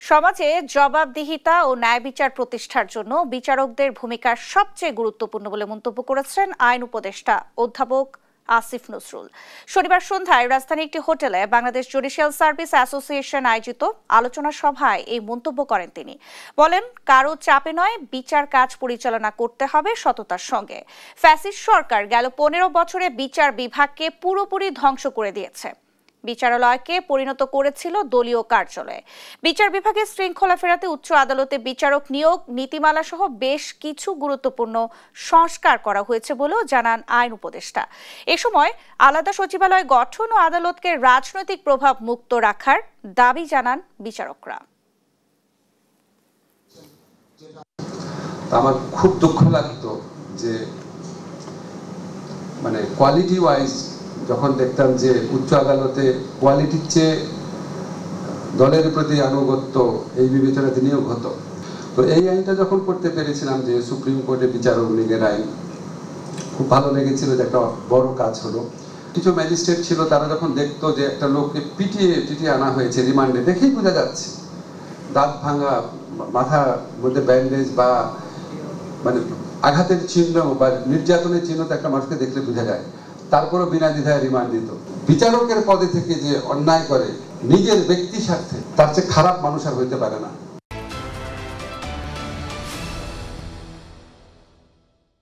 সমাজে জবাবদিহিতা ও ন্যায় বিচার প্রতিষ্ঠার জন্য বিচারকদের ভূমিকা সবচেয়ে গুরুত্বপূর্ণ বলে মন্তব্য করেছেন আইন উপদেষ্টা অধ্যাপক আসিফ নজরুল। শনিবার সন্ধ্যায় রাজধানীর একটি হোটেলে বাংলাদেশ জুডিশিয়াল সার্ভিস অ্যাসোসিয়েশন আয়োজিত আলোচনা সভায় এই মন্তব্য করেন তিনি। বলেন, কারো চাপে নয়, বিচার কাজ পরিচালনা করতে হবে সততার সঙ্গে। ফ্যাসিস্ট সরকার গেল 15 বছরে বিচার বিভাগকে পুরোপুরি ধ্বংস করে দিয়েছে, বিচারালয়কে পরিণত করেছিল দলীয় কার্যালয়ে। বিচার বিভাগের শৃঙ্খলা ফেরাতে উচ্চ আদালতে বিচারক নিয়োগ নীতিমালা সহ বেশ কিছু গুরুত্বপূর্ণ সংস্কার করা হয়েছে বলেও জানান আইন উপদেষ্টা। এ সময় আলাদা সচিবালয় গঠন ও আদালতকে রাজনৈতিক প্রভাব মুক্ত রাখার দাবি জানান বিচারকরা। আমার খুব দুঃখ লাগতো যে কোয়ালিটি ওয়াইজ যখন দেখতাম যে উচ্চ আদালতে কোয়ালিটির চেয়ে দলের প্রতি আনুগত্য এই বিবেচনাতে নিয়োগ হতো। তো এই আইনটা যখন করতে পেরেছিলাম, যে সুপ্রিম কোর্টে বিচারক নিয়োগের আইন, খুব ভালো লেগেছিল যে একটা বড় কাজ হলো। কিছু ম্যাজিস্ট্রেট ছিল, তারা যখন দেখতো যে একটা লোককে পিটিয়ে আনা হয়েছে রিমান্ডে, দেখেই বোঝা যাচ্ছে দাঁত ভাঙা, মাথার মধ্যে ব্যান্ডেজ বা আঘাতের চিহ্ন বা নির্যাতনের চিহ্ন তো একটা মানুষকে দেখলে বোঝা যায়, তারপরও বিনা দ্বিধায় রিমান্ড দিত। বিচারকের পদে থেকে যে অন্যায় করে নিজের ব্যক্তি স্বার্থে, তার চেয়ে খারাপ মানুষ আর হইতে পারে না।